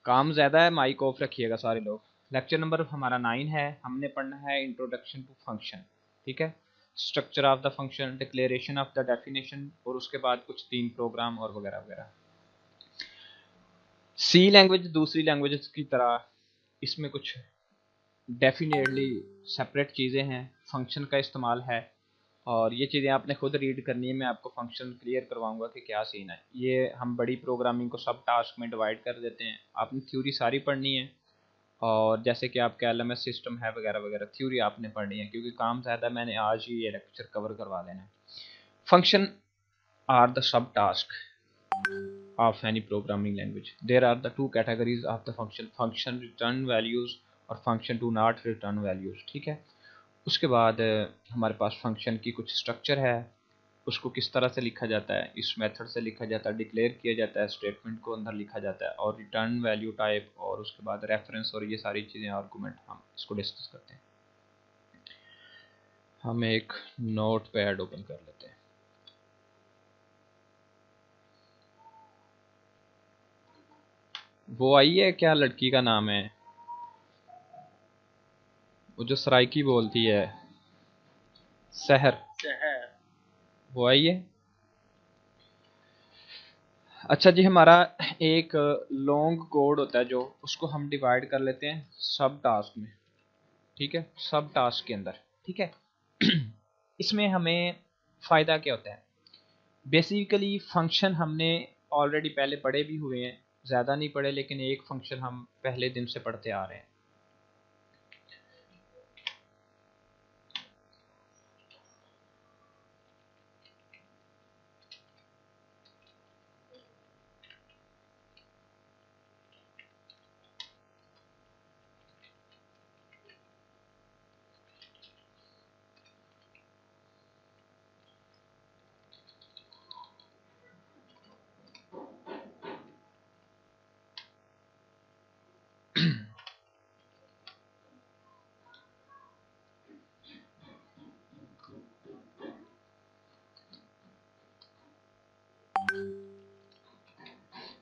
काम ज़्यादा है, माइक ऑफ रखिएगा सारे लोग। लेक्चर नंबर हमारा 9 है, हमने पढ़ना है इंट्रोडक्शन टू फंक्शन। ठीक है, structure of the function, declaration of the definition, और उसके बाद कुछ 3 प्रोग्राम और वगैरह वगैरह। सी लैंग्वेज दूसरी लैंग्वेजेस की तरह इसमें कुछ डेफिनेटली सेपरेट चीज़ें हैं, फंक्शन का इस्तेमाल है, और ये चीज़ें आपने खुद रीड करनी है। मैं आपको फंक्शन क्लियर करवाऊंगा कि क्या सीन है। ये हम बड़ी प्रोग्रामिंग को सब टास्क में डिवाइड कर देते हैं। आपने थ्योरी सारी पढ़नी है, और जैसे कि आपका एलएमएस सिस्टम है वगैरह वगैरह, थ्योरी आपने पढ़नी है, क्योंकि काम ज़्यादा मैंने आज ही ये लेक्चर कवर करवा देना है। Function are the sub task of any programming language. There are the two categories of the function return values और function do not return values। ठीक है, उसके बाद हमारे पास फंक्शन की कुछ स्ट्रक्चर है, उसको किस तरह से लिखा जाता है, इस मेथड से लिखा जाता है, डिक्लेयर किया जाता है, स्टेटमेंट को अंदर लिखा जाता है, और रिटर्न वैल्यू टाइप, और उसके बाद रेफरेंस, और ये सारी चीज़ें आर्गूमेंट हम इसको डिस्कस करते हैं। हम एक नोट पैड ओपन कर लेते हैं। वो आई है क्या, लड़की का नाम है वो जो सराइकी बोलती है, सहर, वो आई है। अच्छा जी, हमारा एक लॉन्ग कोड होता है जो, उसको हम डिवाइड कर लेते हैं सब टास्क में। ठीक है, सब टास्क के अंदर। ठीक है, इसमें हमें फ़ायदा क्या होता है। बेसिकली फंक्शन हमने ऑलरेडी पहले पढ़े भी हुए हैं, ज़्यादा नहीं पढ़े, लेकिन एक फंक्शन हम पहले दिन से पढ़ते आ रहे हैं।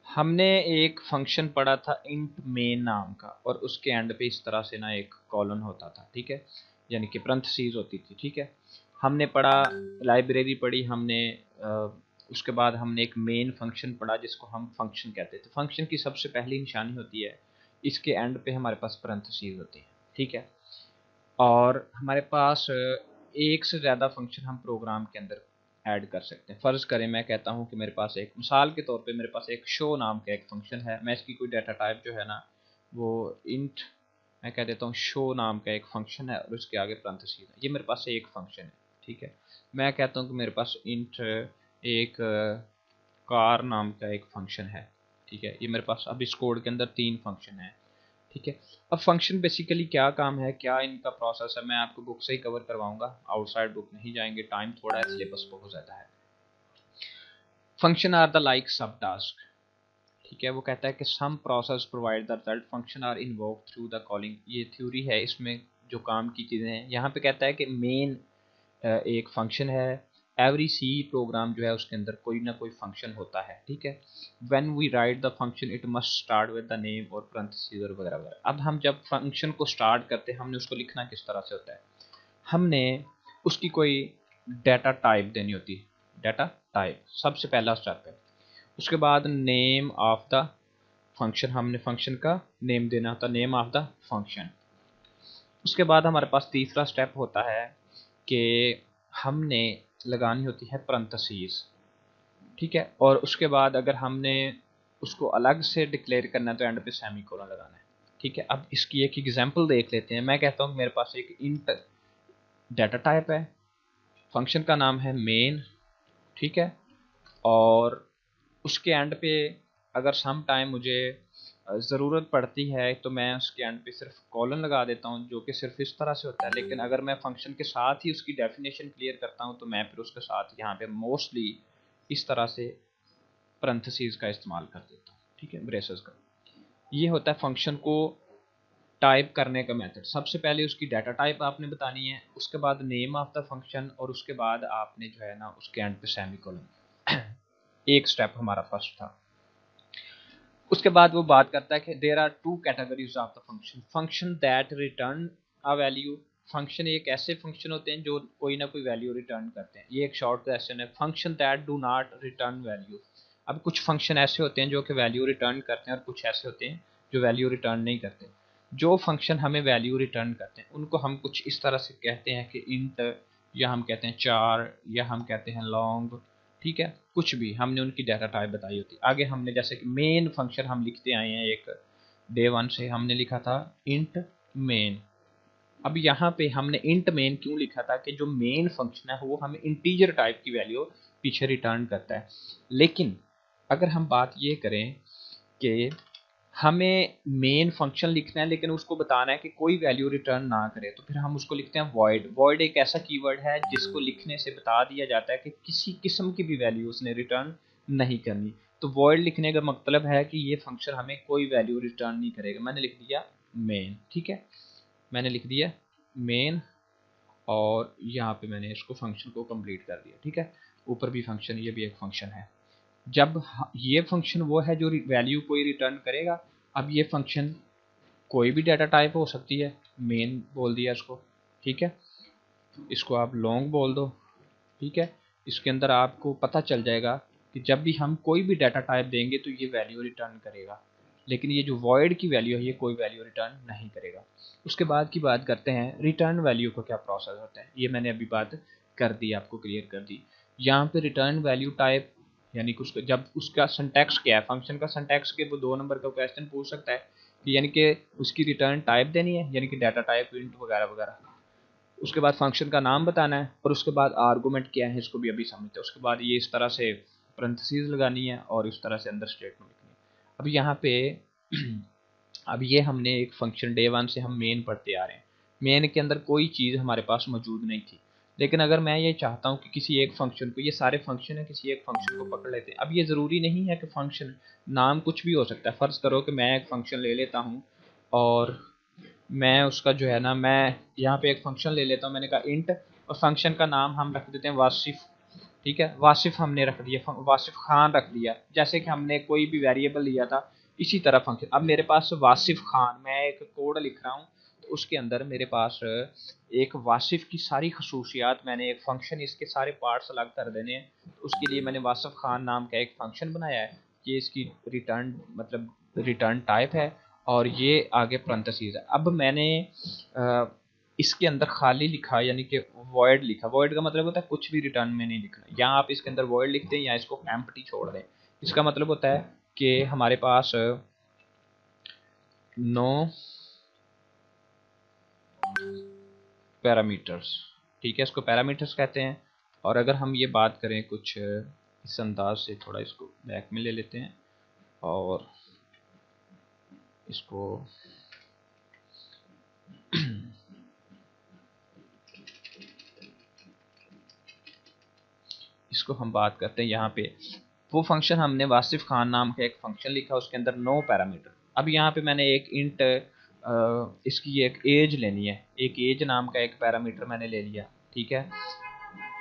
हमने एक फंक्शन पढ़ा था इंट मेन नाम का, और उसके एंड पे इस तरह से ना एक कॉलन होता था। ठीक है, यानी कि पैरेंथेसिस होती थी। ठीक है, हमने पढ़ा, लाइब्रेरी पढ़ी हमने, उसके बाद हमने एक मेन फंक्शन पढ़ा जिसको हम फंक्शन कहते थे। फंक्शन की सबसे पहली निशानी होती है, इसके एंड पे हमारे पास पैरेंथेसिस होती है। ठीक है, और हमारे पास एक से ज़्यादा फंक्शन हम प्रोग्राम के अंदर ऐड कर सकते हैं। फ़र्ज़ करें मैं कहता हूँ कि मेरे पास एक, मिसाल के तौर पे मेरे पास एक शो नाम का एक फंक्शन है, मैं इसकी कोई डाटा टाइप जो है ना वो इंट, मैं कह देता हूँ शो नाम का एक फंक्शन है, और उसके आगे पैरेंथेसिस है। ये मेरे पास एक फंक्शन है। ठीक है, मैं कहता हूँ कि मेरे पास इंट एक कार नाम का एक फंक्शन है। ठीक है, ये मेरे पास अब इस कोड के अंदर 3 फंक्शन है। ठीक है, अब फंक्शन बेसिकली क्या काम है, क्या इनका प्रोसेस है, मैं आपको बुक से ही कवर करवाऊंगा, आउटसाइड बुक नहीं जाएंगे, टाइम थोड़ा है, सिलेबस बहुत ज़्यादा है। Function are the like sub task. ठीक है, वो कहता है कि some process provide the result function are invoke through the calling. ये थ्योरी है, इसमें जो काम की चीज़ें हैं, यहाँ पे कहता है कि मेन एक फंक्शन है, एवरी सी प्रोग्राम जो है उसके अंदर कोई ना कोई फंक्शन होता है। ठीक है, when we write the function it must start with the name और पैरेंथेसिस और वगैरह वगैरह। अब हम जब फंक्शन को स्टार्ट करते हैं, हमने उसको लिखना किस तरह से होता है, हमने उसकी कोई डाटा टाइप देनी होती है, डाटा टाइप सबसे पहला स्टेप है। उसके बाद नेम ऑफ द फंक्शन, हमने फंक्शन का नेम देना होता है, नेम ऑफ द फंक्शन। उसके बाद हमारे पास तीसरा स्टेप होता है कि हमने लगानी होती है पैरेंथेसिस। ठीक है, और उसके बाद अगर हमने उसको अलग से डिक्लेयर करना है तो एंड पे सेमीकोलन लगाना है। ठीक है, अब इसकी एक एग्जांपल देख लेते हैं। मैं कहता हूँ मेरे पास एक इंट डाटा टाइप है, फंक्शन का नाम है मेन। ठीक है, और उसके एंड पे अगर सम टाइम मुझे ज़रूरत पड़ती है तो मैं उसके एंड पे सिर्फ कॉलन लगा देता हूँ, जो कि सिर्फ इस तरह से होता है। लेकिन अगर मैं फंक्शन के साथ ही उसकी डेफिनेशन क्लियर करता हूँ तो मैं फिर उसके साथ यहाँ पे मोस्टली इस तरह से पैरेंथेसिस का इस्तेमाल कर देता हूँ। ठीक है, ब्रेसेस का। ये होता है फंक्शन को टाइप करने का मेथड। सबसे पहले उसकी डाटा टाइप आपने बतानी है, उसके बाद नेम ऑफ द फंक्शन, और उसके बाद आपने जो है ना उसके एंड पे सेमीकोलन। एक स्टेप हमारा फर्स्ट था। उसके बाद वो बात करता है कि there are two categories of the function, function that return a value, function एक ऐसे फंक्शन होते हैं जो कोई ना कोई वैल्यू रिटर्न करते हैं, ये एक शॉर्ट क्वेश्चन है। Function that do not return value, अब कुछ फंक्शन ऐसे होते हैं जो कि वैल्यू रिटर्न करते हैं और कुछ ऐसे होते हैं जो वैल्यू रिटर्न नहीं करते। जो फंक्शन हमें वैल्यू रिटर्न करते हैं उनको हम कुछ इस तरह से कहते हैं कि इंट, या हम कहते हैं चार, या हम कहते हैं लॉन्ग, ठीक है, कुछ भी हमने उनकी डाटा टाइप बताई होती है। आगे हमने जैसे कि मेन फंक्शन हम लिखते आए हैं, एक डे वन से हमने लिखा था इंट मेन। अब यहाँ पे हमने इंट मेन क्यों लिखा था कि जो मेन फंक्शन है वो हमें इंटीजर टाइप की वैल्यू पीछे रिटर्न करता है। लेकिन अगर हम बात ये करें कि हमें मेन फंक्शन लिखना है लेकिन उसको बताना है कि कोई वैल्यू रिटर्न ना करे, तो फिर हम उसको लिखते हैं वॉइड। वॉइड एक ऐसा कीवर्ड है जिसको लिखने से बता दिया जाता है कि किसी किस्म की भी वैल्यू उसने रिटर्न नहीं करनी। तो वॉइड लिखने का मतलब है कि ये फंक्शन हमें कोई वैल्यू रिटर्न नहीं करेगा। मैंने लिख दिया मेन, ठीक है, मैंने लिख दिया मेन, और यहाँ पे मैंने इसको फंक्शन को कंप्लीट कर दिया, ठीक है। ऊपर भी फंक्शन, ये भी एक फंक्शन है। जब ये फंक्शन वो है जो वैल्यू कोई रिटर्न करेगा। अब ये फंक्शन कोई भी डाटा टाइप हो सकती है, मेन बोल दिया इसको, ठीक है, इसको आप लॉन्ग बोल दो, ठीक है। इसके अंदर आपको पता चल जाएगा कि जब भी हम कोई भी डाटा टाइप देंगे तो ये वैल्यू रिटर्न करेगा, लेकिन ये जो वॉइड की वैल्यू है ये कोई वैल्यू रिटर्न नहीं करेगा। उसके बाद की बात करते हैं रिटर्न वैल्यू का क्या प्रोसेस होता है, ये मैंने अभी बात कर दी, आपको क्लियर कर दी। यहाँ पे रिटर्न वैल्यू टाइप यानी कि उसका जब उसका सिंटैक्स क्या है, फंक्शन का सिंटैक्स के वो 2 नंबर का क्वेश्चन पूछ सकता है कि यानी कि उसकी रिटर्न टाइप देनी है, यानी कि डाटा टाइप इंट वगैरह वगैरह। उसके बाद फंक्शन का नाम बताना है और उसके बाद आर्गूमेंट क्या है इसको भी अभी समझते हैं। उसके बाद ये इस तरह से पेरेंथीसेस लगानी है और इस तरह से अंदर स्टेटमेंट लिखनी है। अब यहाँ पे अब ये हमने एक फंक्शन डे वन से हम मेन पढ़ते आ रहे हैं, मेन के अंदर कोई चीज़ हमारे पास मौजूद नहीं थी। लेकिन अगर मैं ये चाहता हूँ कि किसी एक फंक्शन को, ये सारे फंक्शन है, किसी एक फंक्शन को पकड़ लेते हैं। अब ये ज़रूरी नहीं है कि फंक्शन नाम कुछ भी हो सकता है। फ़र्ज़ करो कि मैं एक फंक्शन ले लेता हूँ और मैं उसका जो है ना, मैं यहाँ पे एक फंक्शन ले लेता हूँ, मैंने कहा इंट, और फंक्शन का नाम हम रख देते हैं वासिफ, ठीक है, वासिफ हमने रख दिया, वासिफ खान रख दिया, जैसे कि हमने कोई भी वेरिएबल लिया था इसी तरह फंक्शन। अब मेरे पास वासिफ खान, मैं एक कोड लिख रहा हूँ तो उसके अंदर मेरे पास एक वासिफ की सारी खसूसियात, मैंने एक फंक्शन इसके सारे पार्ट्स अलग कर देने हैं, तो उसके लिए मैंने वासिफ खान नाम का एक फंक्शन बनाया है। ये इसकी रिटर्न मतलब रिटर्न टाइप है और ये आगे पेरेंथीसेस है। अब मैंने इसके अंदर खाली लिखा यानी कि वॉइड लिखा। वॉइड का मतलब होता है कुछ भी रिटर्न में नहीं लिखना। यहाँ आप इसके अंदर वॉइड लिखते हैं या इसको एम्प्टी छोड़ दें। इसका मतलब होता है कि हमारे पास नो पैरामीटर्स, ठीक है, इसको पैरामीटर्स कहते हैं। और अगर हम ये बात करें कुछ इस अंदाज से, थोड़ा इसको बैक में ले लेते हैं और इसको इसको हम बात करते हैं यहाँ पे। वो फंक्शन हमने वासिफ खान नाम का एक फंक्शन लिखा, उसके अंदर नो पैरामीटर। अब यहाँ पे मैंने एक इंट इसकी एक एज लेनी है, एक एज नाम का एक पैरामीटर मैंने ले लिया, ठीक है।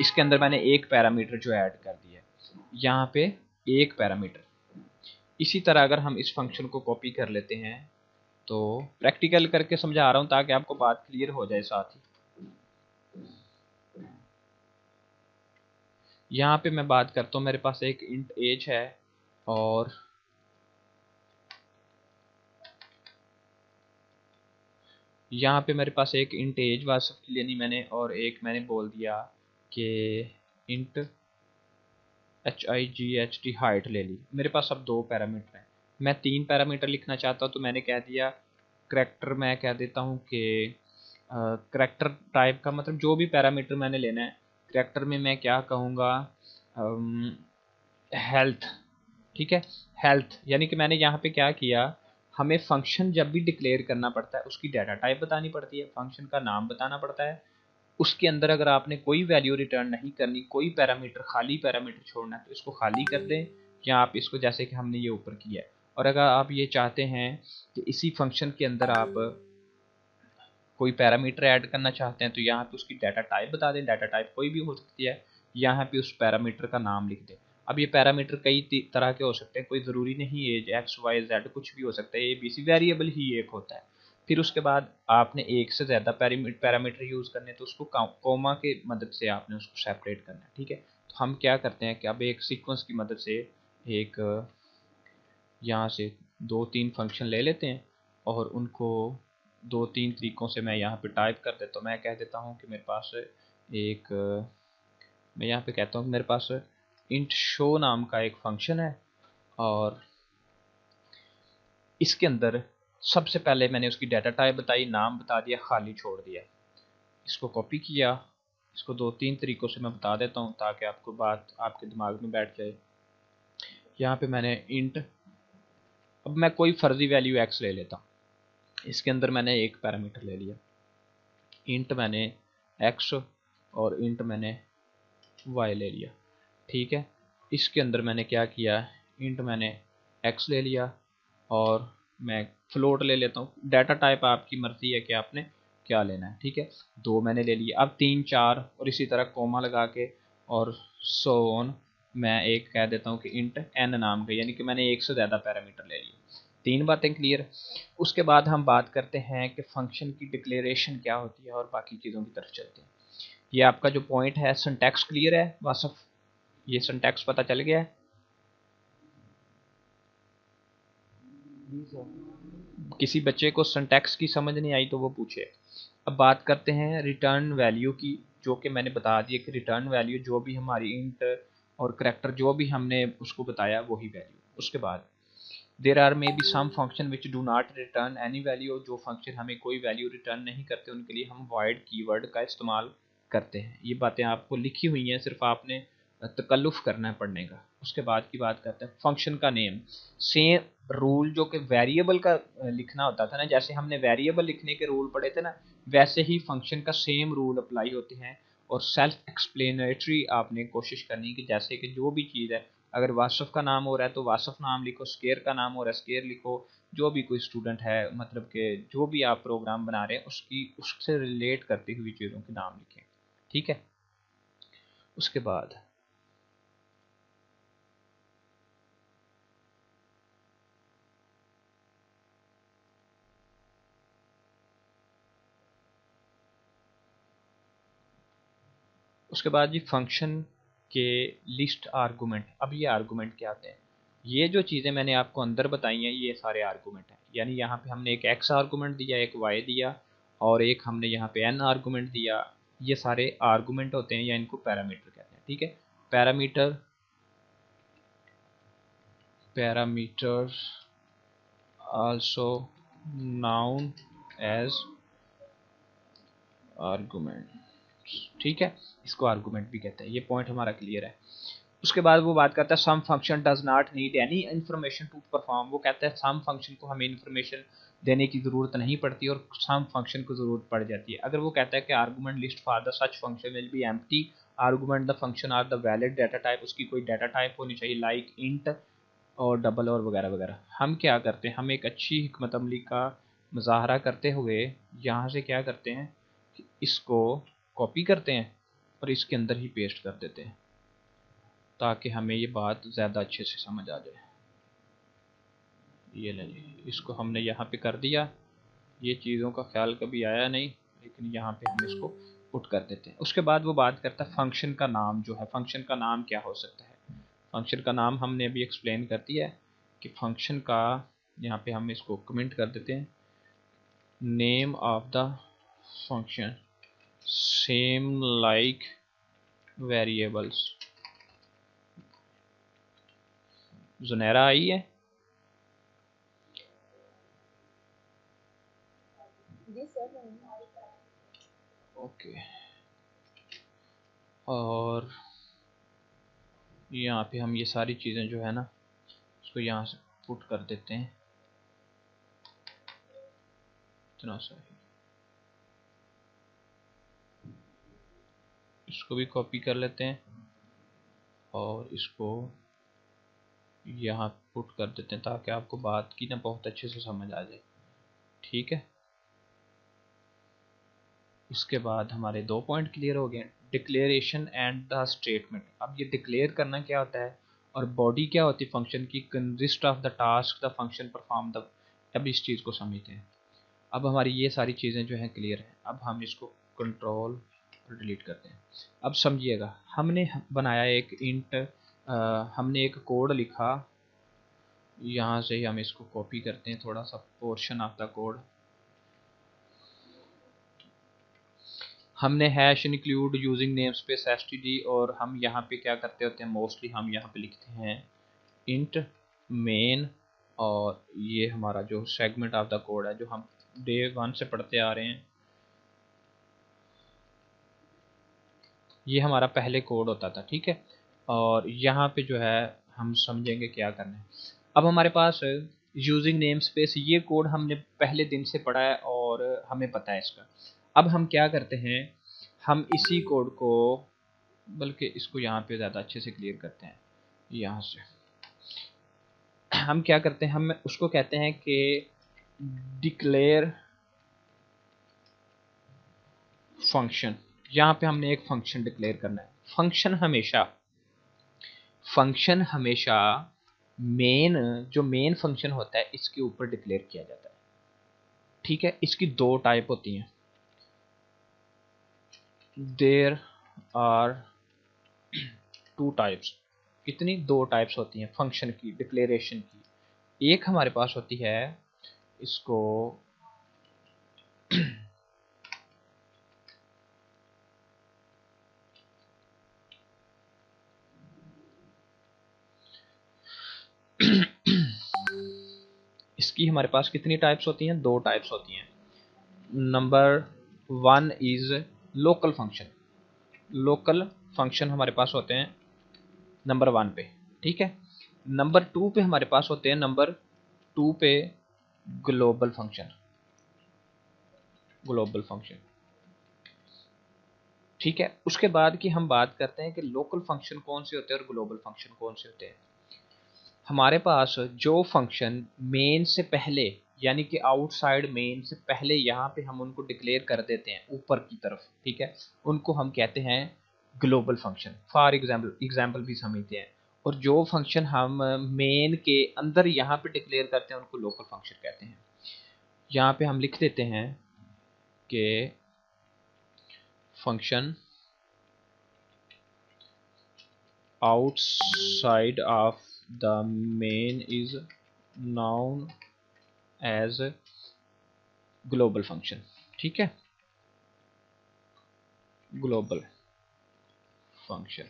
इसके अंदर मैंने एक पैरामीटर जो ऐड कर दिया यहाँ पे, एक पैरामीटर। इसी तरह अगर हम इस फंक्शन को कॉपी कर लेते हैं, तो प्रैक्टिकल करके समझा रहा हूँ ताकि आपको बात क्लियर हो जाए साथ ही। यहाँ पे मैं बात करता हूँ, मेरे पास एक इंट एज है और यहाँ पे मेरे पास एक इंट एज वासफ की लेनी मैंने, और एक मैंने बोल दिया कि इंट HIGHT हाइट ले ली। मेरे पास अब 2 पैरामीटर हैं, मैं 3 पैरामीटर लिखना चाहता हूँ तो मैंने कह दिया करैक्टर, मैं कह देता हूँ कि करैक्टर टाइप का मतलब जो भी पैरामीटर मैंने लेना है, करैक्टर में मैं क्या कहूँगा, हेल्थ, ठीक है, हेल्थ। यानी कि मैंने यहाँ पे क्या किया, हमें फंक्शन जब भी डिक्लेयर करना पड़ता है उसकी डाटा टाइप बतानी पड़ती है, फंक्शन का नाम बताना पड़ता है। उसके अंदर अगर आपने कोई वैल्यू रिटर्न नहीं करनी, कोई पैरामीटर, खाली पैरामीटर छोड़ना है तो इसको खाली कर दें, या आप इसको जैसे कि हमने ये ऊपर किया है। और अगर आप ये चाहते हैं कि इसी फंक्शन के अंदर आप कोई पैरामीटर ऐड करना चाहते हैं तो यहाँ पे उसकी डाटा टाइप बता दें, डाटा टाइप कोई भी हो सकती है, यहाँ पे उस पैरामीटर का नाम लिख दें। अब ये पैरामीटर कई तरह के हो सकते हैं, कोई ज़रूरी नहीं एज एक्स वाई जेड कुछ भी हो सकता है, ए बी सी वेरिएबल ही एक होता है। फिर उसके बाद आपने एक से ज़्यादा पैरामीटर यूज़ करने तो उसको कोमा के मदद से आपने उसको सेपरेट करना है, ठीक है। तो हम क्या करते हैं कि अब एक सीक्वेंस की मदद से एक यहाँ से 2-3 फंक्शन ले लेते हैं और उनको 2-3 तरीक़ों से मैं यहाँ पे टाइप कर देता हूँ। मैं कह देता हूँ कि मेरे पास एक मैं यहाँ पे कहता हूँ कि मेरे पास इंट शो नाम का एक फंक्शन है और इसके अंदर सबसे पहले मैंने उसकी डाटा टाइप बताई, नाम बता दिया, खाली छोड़ दिया। इसको कॉपी किया, इसको 2-3 तरीक़ों से मैं बता देता हूँ ताकि आपको बात आपके दिमाग में बैठ जाए। यहाँ पे मैंने इंट, अब मैं कोई फर्जी वैल्यू एक्स ले लेता हूँ, इसके अंदर मैंने एक पैरामीटर ले लिया, इंट मैंने एक्स और इंट मैंने वाई ले लिया, ठीक है। इसके अंदर मैंने क्या किया, इंट मैंने एक्स ले लिया और मैं फ्लोट ले लेता हूँ। डाटा टाइप आपकी मर्जी है कि आपने क्या लेना है, ठीक है। 2 मैंने ले लिया, अब 3, 4 और इसी तरह कोमा लगा के और सो ऑन मैं एक कह देता हूँ कि इंट एन नाम का, यानी कि मैंने एक से ज़्यादा पैरामीटर ले लिए। 3 बातें क्लियर। उसके बाद हम बात करते हैं कि फंक्शन की डिक्लेरेशन क्या होती है और बाकी चीज़ों की तरफ चलते हैं। ये आपका जो पॉइंट है, सिंटैक्स क्लियर है वासफ? ये सिंटैक्स पता चल गया है? किसी बच्चे को सिंटैक्स की समझ नहीं आई तो वो पूछे। अब बात करते हैं रिटर्न वैल्यू की, जो कि मैंने बता दिया कि रिटर्न वैल्यू जो भी हमारी इंट और करैक्टर जो भी हमने उसको बताया वही वैल्यू। उसके बाद there are may be some function which do not return any value, जो फंक्शन हमें कोई वैल्यू रिटर्न नहीं करते उनके लिए हम वॉइड कीवर्ड का इस्तेमाल करते हैं। ये बातें आपको लिखी हुई हैं, सिर्फ आपने तकल्लुफ़ करना है पढ़ने का। उसके बाद की बात करते हैं फंक्शन का नेम। सेम रूल जो कि वेरिएबल का लिखना होता था ना, जैसे हमने वेरिएबल लिखने के रूल पढ़े थे ना, वैसे ही फंक्शन का सेम रूल अप्लाई होते हैं। और सेल्फ एक्सप्लेनेटरी आपने कोशिश करनी कि जैसे कि जो भी चीज़ है, अगर वासफ का नाम हो रहा है तो वासफ नाम लिखो, स्केयर का नाम हो रहा है स्केयर लिखो। जो भी कोई स्टूडेंट है, मतलब कि जो भी आप प्रोग्राम बना रहे हैं उसकी उससे रिलेट करती हुई चीज़ों के नाम लिखें, ठीक है। उसके बाद जी फंक्शन के लिस्ट आर्गूमेंट। अब ये आर्गूमेंट क्या आते हैं? ये जो चीज़ें मैंने आपको अंदर बताई हैं ये सारे आर्गूमेंट हैं। यानी यहाँ पे हमने एक एक्स आर्गूमेंट दिया, एक वाई दिया और एक हमने यहाँ पे एन आर्गूमेंट दिया। ये सारे आर्गूमेंट होते हैं या इनको पैरामीटर कहते हैं, ठीक है। Parameter parameter also known as argument, ठीक है। इसको आर्गूमेंट भी कहते हैं। ये पॉइंट हमारा क्लियर है। उसके बाद वो बात करता है some function does not need any information to perform. वो कहता है सम फंक्शन को हमें इन्फॉर्मेशन देने की ज़रूरत नहीं पड़ती और सम फंक्शन को ज़रूरत पड़ जाती है। अगर वो कहता है कि argument list for the such function will be empty, argument the function are the valid data type, उसकी कोई डाटा टाइप होनी चाहिए लाइक इंट और डबल और वगैरह वगैरह। हम क्या करते हैं, हम एक अच्छी हिकमत अमली का मुजाहरा करते हुए यहाँ से क्या करते हैं कि इसको कॉपी करते हैं और इसके अंदर ही पेस्ट कर देते हैं ताकि हमें ये बात ज़्यादा अच्छे से समझ आ जाए। ये लें जी, इसको हमने यहाँ पे कर दिया। ये चीज़ों का ख्याल कभी आया नहीं, लेकिन यहाँ पे हम इसको पुट कर देते हैं। उसके बाद वो बात करता है फंक्शन का नाम जो है, फंक्शन का नाम क्या हो सकता है। फंक्शन का नाम हमने अभी एक्सप्लेन कर दिया है कि फंक्शन का, यहाँ पे हम इसको कमेंट कर देते हैं, name of the function same like variables. Junaira आई है? ओके। और यहाँ पे हम ये सारी चीज़ें जो है ना इसको यहाँ से पुट कर देते हैं, इतना सा ही। इसको भी कॉपी कर लेते हैं और इसको यहाँ पुट कर देते हैं ताकि आपको बात की ना बहुत अच्छे से समझ आ जाए, ठीक है। उसके बाद हमारे 2 पॉइंट क्लियर हो गए, डिक्लेरेशन एंड द स्टेटमेंट। अब ये डिक्लेयर करना क्या होता है और बॉडी क्या होती है फंक्शन की, consist of the task the function perform the. अब इस चीज़ को समझते हैं। अब हमारी ये सारी चीज़ें जो हैं क्लियर हैं। अब हम इसको कंट्रोल और डिलीट करते हैं। अब समझिएगा, हमने बनाया एक इंट, हमने एक कोड लिखा, यहाँ से ही हम इसको कॉपी करते हैं थोड़ा सा पोर्शन ऑफ द कोड। हमने hash include using name space STD, और हम यहाँ पे क्या करते होते हैं, मोस्टली हम यहाँ पे लिखते हैं इंट मेन, और ये हमारा जो सेगमेंट ऑफ द कोड है जो हम डे 1 से पढ़ते आ रहे हैं, ये हमारा पहले कोड होता था, ठीक है। और यहाँ पे जो है हम समझेंगे क्या करना है। अब हमारे पास यूजिंग नेम स्पेस, ये कोड हमने पहले दिन से पढ़ा है और हमें पता है इसका। अब हम क्या करते हैं, हम इसी कोड को, बल्कि इसको यहाँ पे ज़्यादा अच्छे से क्लियर करते हैं। यहाँ से हम क्या करते हैं, हम उसको कहते हैं कि डिक्लेयर फंक्शन। यहाँ पे हमने एक फंक्शन डिक्लेयर करना है। फंक्शन हमेशा मेन, जो मेन फंक्शन होता है इसके ऊपर डिक्लेयर किया जाता है, ठीक है। इसकी दो टाइप होती हैं, देयर आर टू टाइप्स। कितनी, दो टाइप्स होती हैं फंक्शन की डिक्लेरेशन की। एक हमारे पास होती है, इसको इसकी हमारे पास कितनी टाइप्स होती हैं, दो टाइप्स होती हैं। Number 1 is local function. Local function हमारे पास होते हैं नंबर 1 पे, ठीक है। नंबर 2 पे हमारे पास होते हैं, नंबर 2 पे ग्लोबल फंक्शन। ग्लोबल फंक्शन, ठीक है। उसके बाद की हम बात करते हैं कि लोकल फंक्शन कौन से होते हैं और ग्लोबल फंक्शन कौन से होते हैं। हमारे पास जो फंक्शन मेन से पहले, यानी कि आउटसाइड मेन से पहले यहाँ पे हम उनको डिक्लेयर कर देते हैं ऊपर की तरफ, ठीक है, उनको हम कहते हैं ग्लोबल फंक्शन। फॉर एग्जाम्पल भी समझते हैं। और जो फंक्शन हम मेन के अंदर यहाँ पे डिक्लेयर करते हैं उनको लोकल फंक्शन कहते हैं। यहाँ पे हम लिख देते हैं कि function outside of the main is known as global function, ठीक है। global function,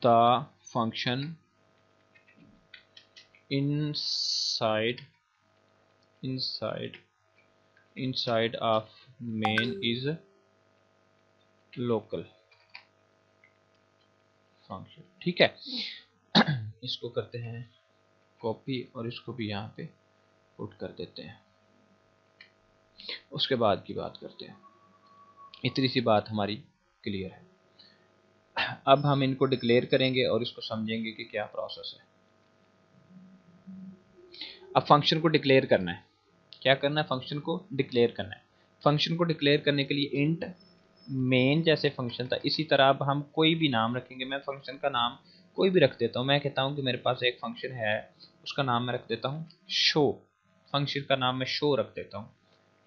the function inside of main is local function, ठीक है। इसको करते हैं कॉपी और इसको भी यहाँ पे पुट कर देते हैं। उसके बाद की बात करते हैं। इतनी सी बात हमारी क्लियर है। अब हम इनको डिक्लेयर करेंगे और इसको समझेंगे कि क्या प्रोसेस है। अब फंक्शन को डिक्लेयर करना है। क्या करना है, फंक्शन को डिक्लेयर करना है। फंक्शन को डिक्लेयर करने के लिए इंट मेन जैसे फंक्शन था, इसी तरह अब हम कोई भी नाम रखेंगे। मैं फंक्शन का नाम कोई भी रख देता हूँ। मैं कहता हूँ कि मेरे पास एक फंक्शन है, उसका नाम मैं रख देता हूँ शो। फंक्शन का नाम मैं शो रख देता हूँ,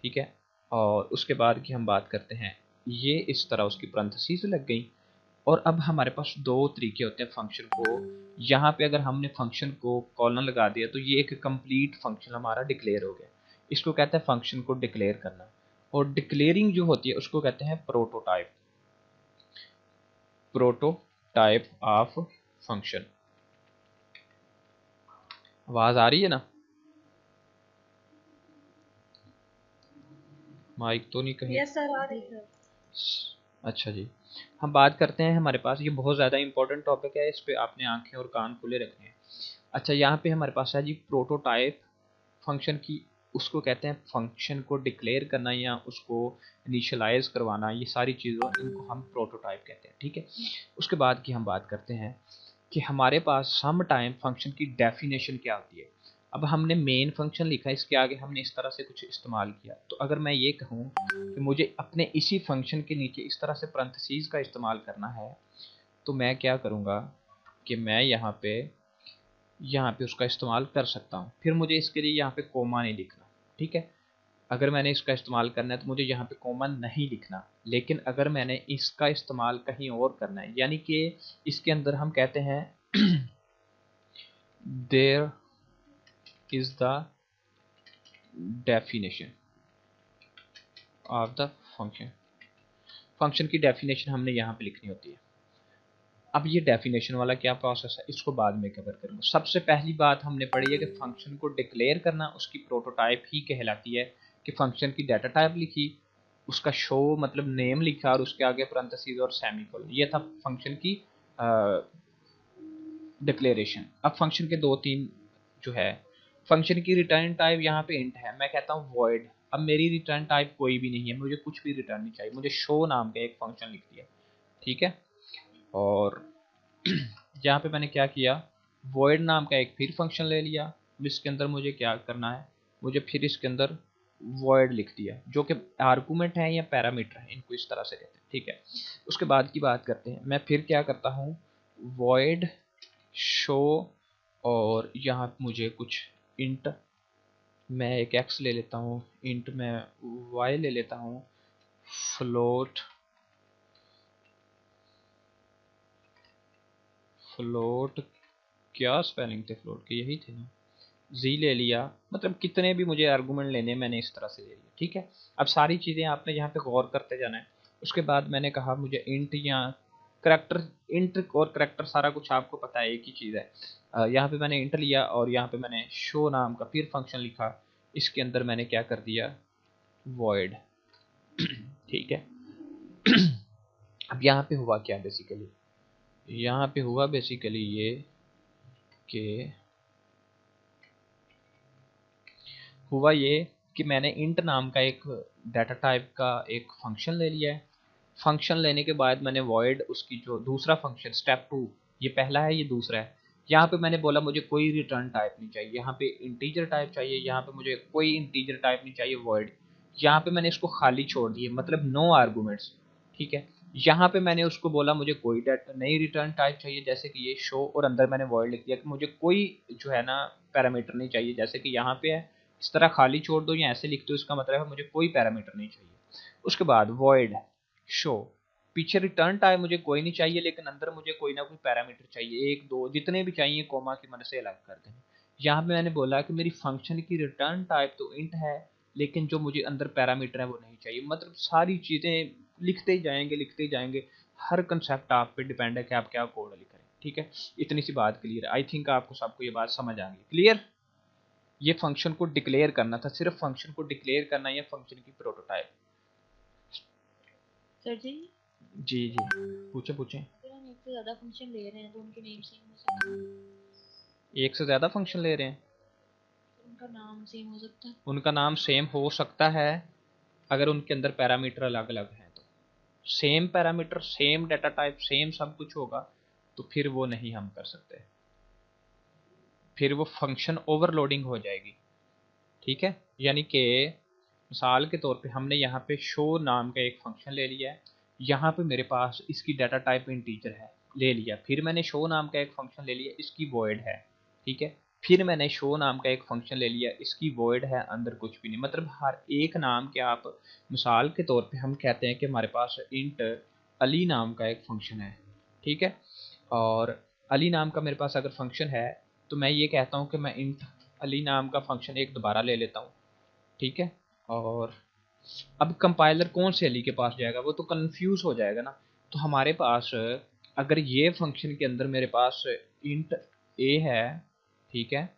ठीक है। और उसके बाद की हम बात करते हैं, ये इस तरह उसकी पैरेंथेसिस लग गई। और अब हमारे पास दो तरीके होते हैं फंक्शन को। यहाँ पे अगर हमने फंक्शन को कॉलन लगा दिया तो ये एक कंप्लीट फंक्शन हमारा डिक्लेयर हो गया। इसको कहते हैं फंक्शन को डिक्लेयर करना। और डिक्लेयरिंग जो होती है उसको कहते हैं प्रोटोटाइप। Prototype of function. आवाज आ रही है ना? माइक तो नहीं कहीं? यस सर, आ रही है। अच्छा जी, हम बात करते हैं। हमारे पास ये बहुत ज़्यादा इंपॉर्टेंट टॉपिक है, इस पे आपने आंखें और कान खुले रखने हैं। अच्छा, यहाँ पे हमारे पास है जी प्रोटोटाइप फंक्शन की। उसको कहते हैं फंक्शन को डिक्लेयर करना या उसको इनिशियलाइज करवाना, ये सारी चीज़ों इनको हम प्रोटोटाइप कहते हैं, ठीक है। उसके बाद की हम बात करते हैं कि हमारे पास सम टाइम फंक्शन की डेफिनेशन क्या होती है। अब हमने मेन फंक्शन लिखा, इसके आगे हमने इस तरह से कुछ इस्तेमाल किया। तो अगर मैं ये कहूँ कि मुझे अपने इसी फंक्शन के नीचे इस तरह से पैरेंथेसिस का इस्तेमाल करना है, तो मैं क्या करूँगा कि मैं यहाँ पे उसका इस्तेमाल कर सकता हूँ। फिर मुझे इसके लिए यहाँ पे कोमा नहीं लिखना, ठीक है। अगर मैंने इसका इस्तेमाल करना है तो मुझे यहाँ पे कोमा नहीं लिखना, लेकिन अगर मैंने इसका इस्तेमाल कहीं और करना है, यानी कि इसके अंदर हम कहते हैं there is the definition of the function. Function की डेफिनेशन हमने यहाँ पे लिखनी होती है। अब ये डेफिनेशन वाला क्या प्रोसेस है, इसको बाद में कवर करूँगा। सबसे पहली बात हमने पढ़ी है कि फंक्शन को डिक्लेयर करना उसकी प्रोटोटाइप ही कहलाती है, कि फंक्शन की डाटा टाइप लिखी, उसका शो मतलब नेम लिखा और उसके आगे पैरेंथेसिस और सेमीकोलन, ये था फंक्शन की डिक्लेरेशन। अब फंक्शन के दो तीन जो है, फंक्शन की रिटर्न टाइप यहाँ पे इंट है, मैं कहता हूँ वॉइड। अब मेरी रिटर्न टाइप कोई भी नहीं है, मुझे कुछ भी रिटर्न नहीं चाहिए, मुझे शो नाम का एक फंक्शन लिख दिया, ठीक है। और यहाँ पे मैंने क्या किया, void नाम का एक फिर फंक्शन ले लिया। अब इसके अंदर मुझे क्या करना है, मुझे फिर इसके अंदर void लिख दिया, जो कि आर्गुमेंट है या पैरामीटर है, इनको इस तरह से कहते हैं, ठीक है। उसके बाद की बात करते हैं, मैं फिर क्या करता हूँ, void show, और यहाँ मुझे कुछ int, मैं एक x ले लेता हूँ, int मैं y ले लेता हूँ, float क्या स्पेलिंग थे फ्लोट के, यही थे ना, जी ले लिया। मतलब कितने भी मुझे आर्गूमेंट लेने, मैंने इस तरह से ले लिया, ठीक है। अब सारी चीज़ें आपने यहाँ पे गौर करते जाना है। उसके बाद मैंने कहा मुझे इंट या करैक्टर, इंट और करैक्टर सारा कुछ आपको पता है, एक ही चीज़ है। यहाँ पे मैंने इंट लिया और यहाँ पे मैंने शो नाम का फिर फंक्शन लिखा, इसके अंदर मैंने क्या कर दिया, वॉइड, ठीक है। अब यहाँ पे हुआ क्या बेसिकली, यहाँ पे हुआ बेसिकली ये कि हुआ ये कि मैंने इंट नाम का एक डाटा टाइप का एक फंक्शन ले लिया है। फंक्शन लेने के बाद मैंने वॉइड उसकी जो दूसरा फंक्शन स्टेप 2, ये पहला है ये दूसरा है, यहाँ पे मैंने बोला मुझे कोई रिटर्न टाइप नहीं चाहिए, यहाँ पे इंटीजर टाइप चाहिए, यहाँ पे मुझे कोई इंटीजर टाइप नहीं चाहिए वॉइड। यहाँ पे मैंने इसको खाली छोड़ दिया, मतलब नो आर्गूमेंट्स, ठीक है। यहाँ पे मैंने उसको बोला मुझे कोई नई रिटर्न टाइप चाहिए, जैसे कि ये शो, और अंदर मैंने वॉइड लिख दिया कि मुझे कोई जो है ना पैरामीटर नहीं चाहिए, जैसे कि यहाँ पे है, इस तरह खाली छोड़ दो या ऐसे लिख दो, इसका मतलब है मुझे कोई पैरामीटर नहीं चाहिए। उसके बाद वॉइड शो, पीछे रिटर्न टाइप मुझे कोई नहीं चाहिए, लेकिन अंदर मुझे कोई ना कोई पैरामीटर चाहिए, एक दो जितने भी चाहिए कोमा की मदद से अलग कर दें। यहाँ पे मैंने बोला कि मेरी फंक्शन की रिटर्न टाइप तो इंट है, लेकिन जो मुझे अंदर पैरामीटर है वो नहीं चाहिए। मतलब सारी चीज़ें लिखते ही जाएंगे लिखते ही जाएंगे, हर कंसेप्ट आप पे डिपेंड है कि आप क्या कोड लिख रहे हैं, ठीक है। इतनी सी बात क्लियर है, आई थिंक आपको सबको ये बात समझ आ गई, क्लियर। ये फंक्शन को डिक्लेयर करना था, सिर्फ फंक्शन को डिक्लेयर करना, या फंक्शन की प्रोटोटाइप। सर जी जी जी पूछे पूछे। अगर हम एक से ज़्यादा फंक्शन ले रहे हैं तो उनके नेम सेम हो सकते हैं? एक से ज़्यादा फंक्शन ले रहे हैं, तो उनका नाम सेम हो सकता है? उनका नाम सेम हो सकता है अगर उनके अंदर पैरामीटर अलग अलग हैं तो। Same parameter, same data type, same सब कुछ होगा तो फिर वो नहीं हम कर सकते, फिर वो फंक्शन ओवरलोडिंग हो जाएगी, ठीक है। यानी कि मिसाल के तौर पे हमने यहाँ पे शो नाम का एक फंक्शन ले लिया है, यहाँ पे मेरे पास इसकी डाटा टाइप इंटीजर है, ले लिया। फिर मैंने शो नाम का एक फंक्शन ले लिया, इसकी वॉइड है, ठीक है। फिर मैंने शो नाम का एक फंक्शन ले लिया, इसकी वॉइड है, अंदर कुछ भी नहीं। मतलब हर एक नाम के आप, मिसाल के तौर पे हम कहते हैं कि हमारे पास इंट अली नाम का एक फंक्शन है, ठीक है। और अली नाम का मेरे पास अगर फंक्शन है तो मैं ये कहता हूँ कि मैं इंट अली नाम का फंक्शन एक दोबारा ले लेता हूँ, ठीक है। और अब कंपाइलर कौन से अली के पास जाएगा, वो तो कंफ्यूज हो जाएगा ना। तो हमारे पास अगर ये फंक्शन के अंदर मेरे पास इंट ए है, ठीक है,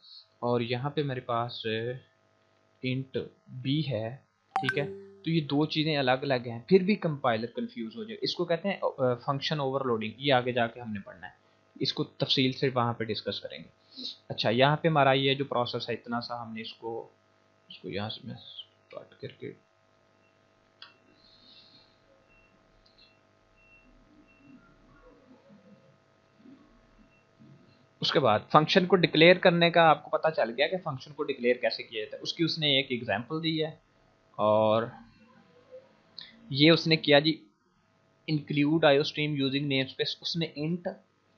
और यहाँ पे मेरे पास इंट बी है, ठीक है, तो ये दो चीज़ें अलग अलग हैं, फिर भी कंपाइलर कंफ्यूज हो जाएगा। इसको कहते हैं फंक्शन ओवरलोडिंग, ये आगे जाके हमने पढ़ना है, इसको तफसील से वहाँ पे डिस्कस करेंगे। अच्छा, यहाँ पे हमारा ये जो प्रोसेस है इतना सा, हमने इसको इसको यहाँ से मैं स्टार्ट करके, उसके बाद फंक्शन को डिक्लेयर करने का आपको पता चल गया कि फंक्शन को डिक्लेयर कैसे किया जाता है, उसकी उसने एक एग्जांपल दी है। और ये उसने किया जी, include iostream using namespace, उसने इंट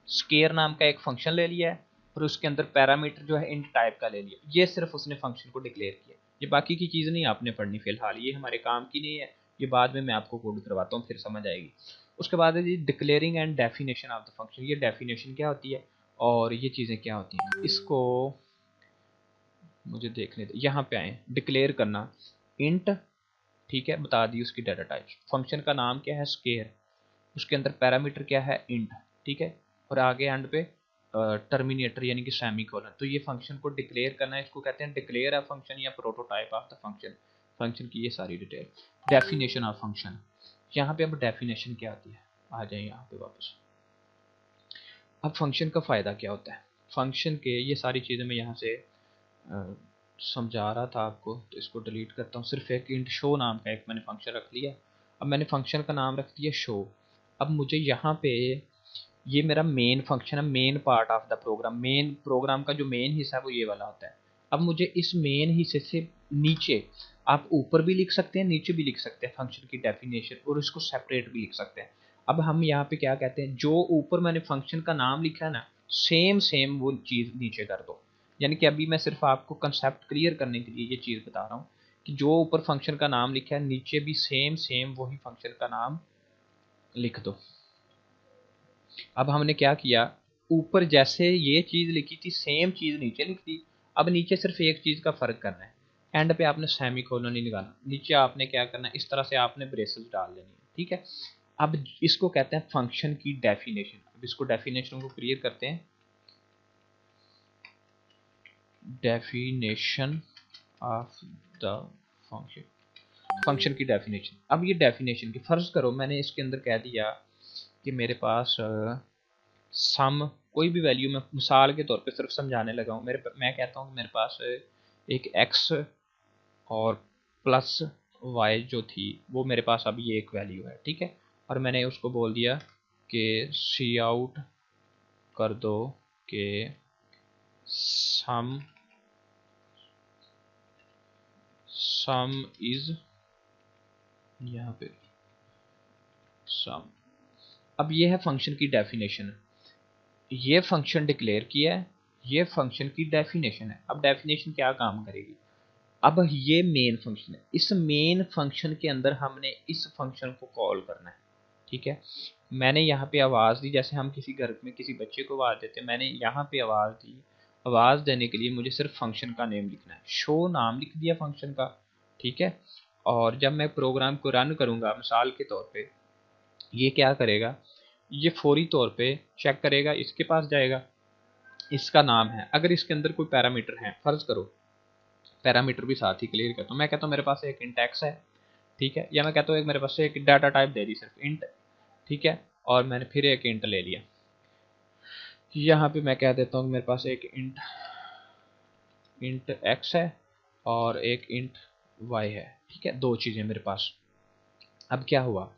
स्केयर नाम का एक फंक्शन ले लिया है और उसके अंदर पैरामीटर जो है इंट टाइप का ले लिया। ये सिर्फ उसने फंक्शन को डिक्लेयर किया। ये बाकी की चीज़ नहीं आपने पढ़नी फिलहाल, ये हमारे काम की नहीं है, ये बाद में मैं आपको कोड करवाता हूँ फिर समझ आएगी। उसके बाद है जी declaring and definition of the function. ये डेफिनेशन क्या होती है और ये चीज़ें क्या होती हैं, इसको मुझे देखने दे। यहाँ पे आए डिक्लेयर करना इंट, ठीक है, बता दी उसकी डाटा टाइप। फंक्शन का नाम क्या है स्केयर, उसके अंदर पैरामीटर क्या है इंट, ठीक है, और आगे एंड पे टर्मिनेटर यानी कि सेमी कोलन। तो ये फंक्शन को डिक्लेयर करना है, इसको कहते हैं डिक्लेयर ऑफ फंक्शन या prototype of the function. Function की ये सारी डिटेल। डेफिनेशन ऑफ फंक्शन, यहाँ पे अब डेफिनेशन क्या आती है, आ जाए यहाँ पे वापस। अब फंक्शन का फ़ायदा क्या होता है, फंक्शन के ये सारी चीज़ें मैं यहाँ से समझा रहा था आपको, तो इसको डिलीट करता हूँ। सिर्फ एक इंट शो नाम का एक मैंने फंक्शन रख लिया। अब मैंने फंक्शन का नाम रख दिया शो। अब मुझे यहाँ पे ये मेरा मेन फंक्शन है, main part of the program. Main program का जो मेन हिस्सा है वो ये वाला होता है। अब मुझे इस मेन हिस्से से नीचे, आप ऊपर भी लिख सकते हैं नीचे भी लिख सकते हैं फंक्शन की डेफिनेशन, और इसको सेपरेट भी लिख सकते हैं। अब हम यहाँ पे क्या कहते हैं, जो ऊपर मैंने फंक्शन का नाम लिखा है ना, सेम सेम वो चीज़ नीचे कर दो। यानी कि अभी मैं सिर्फ आपको कंसेप्ट क्लियर करने के लिए ये चीज़ बता रहा हूँ कि जो ऊपर फंक्शन का नाम लिखा है नीचे भी सेम सेम वही फंक्शन का नाम लिख दो। अब हमने क्या किया, ऊपर जैसे ये चीज़ लिखी थी सेम चीज़ नीचे लिख दी। अब नीचे सिर्फ एक चीज़ का फ़र्क करना है, एंड पे आपने सेमी कोलन नहीं लगाना, नीचे आपने क्या करना है, इस तरह से आपने ब्रेसेस डाल देनी है, ठीक है। अब इसको कहते हैं फंक्शन की डेफिनेशन। अब इसको डेफिनेशन को क्लियर करते हैं। Definition of the function, function की डेफिनेशन। अब ये डेफिनेशन की, फर्ज करो मैंने इसके अंदर कह दिया कि मेरे पास सम कोई भी वैल्यू, मैं मिसाल के तौर पे सिर्फ समझाने लगा हूँ। मैं कहता हूँ कि मेरे पास एक एक्स और प्लस वाई जो थी वो मेरे पास अभी ये एक वैल्यू है, ठीक है। और मैंने उसको बोल दिया कि सी आउट कर दो कि सम सम इज, यहाँ पे सम। अब ये है फंक्शन की डेफिनेशन, ये फंक्शन डिक्लेयर किया है, ये फंक्शन की डेफिनेशन है। अब डेफिनेशन क्या काम करेगी, अब ये मेन फंक्शन है, इस मेन फंक्शन के अंदर हमने इस फंक्शन को कॉल करना है, ठीक है। मैंने यहाँ पे आवाज़ दी, जैसे हम किसी घर में किसी बच्चे को आवाज़ देते हैं, मैंने यहाँ पे आवाज़ दी। आवाज़ देने के लिए मुझे सिर्फ फंक्शन का नेम लिखना है, शो नाम लिख दिया फंक्शन का, ठीक है। और जब मैं प्रोग्राम को रन करूँगा मिसाल के तौर पे, ये क्या करेगा, ये फौरी तौर पे चेक करेगा, इसके पास जाएगा, इसका नाम है, अगर इसके अंदर कोई पैरामीटर है, फ़र्ज़ करो पैरामीटर भी साथ ही क्लियर करता हूँ। मैं कहता हूँ मेरे पास एक इंट एक्स है, ठीक है, या मैं कहता हूँ एक मेरे पास एक डाटा टाइप दे दी सिर्फ इंट, ठीक है, और मैंने फिर एक इंट ले लिया। यहाँ पे मैं कह देता हूँ मेरे पास एक इंट एक्स है और एक इंट वाई है, ठीक है, दो चीज़ें मेरे पास। अब क्या हुआ,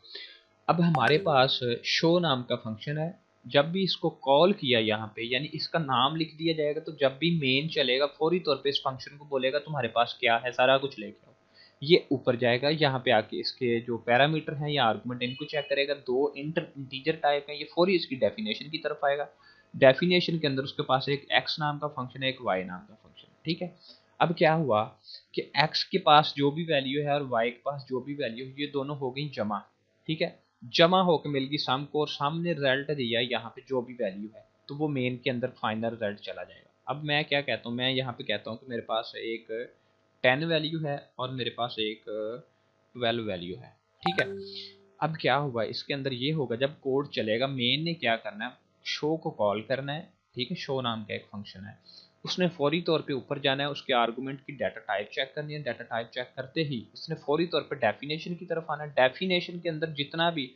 अब हमारे पास शो नाम का फंक्शन है, जब भी इसको कॉल किया यहाँ पे, यानी इसका नाम लिख दिया जाएगा, तो जब भी मेन चलेगा फौरी तौर पे इस फंक्शन को बोलेगा तुम्हारे पास क्या है, सारा कुछ लेके आओ। ये ऊपर जाएगा, यहाँ पे आके इसके जो पैरामीटर हैं या आर्गुमेंट इनको चेक करेगा, दो इंटीजर टाइप है, ये फौरी इसकी डेफिनेशन की तरफ आएगा। डेफिनेशन के अंदर उसके पास एक एक्स नाम का फंक्शन है, एक वाई नाम का फंक्शन है, ठीक है। अब क्या हुआ कि एक्स के पास जो भी वैल्यू है और वाई के पास जो भी वैल्यू है, ये दोनों हो गई जमा, ठीक है, जमा होकर मिल गई सम को, और सामने रिजल्ट दिया यहाँ पे जो भी वैल्यू है, तो वो मेन के अंदर फाइनल रिजल्ट चला जाएगा। अब मैं क्या कहता हूँ, मैं यहाँ पे कहता हूँ कि मेरे पास एक 10 वैल्यू है और मेरे पास एक 12 वैल्यू है, ठीक है। अब क्या हुआ इसके अंदर, ये होगा जब कोड चलेगा, मेन ने क्या करना है, शो को कॉल करना है, ठीक है, शो नाम का एक फंक्शन है, उसने फौरी तौर पे ऊपर जाना है, उसके आर्गुमेंट की डाटा टाइप चेक करनी है, डाटा टाइप चेक करते ही उसने फौरी तौर पे डेफिनेशन की तरफ आना है। डेफिनेशन के अंदर जितना भी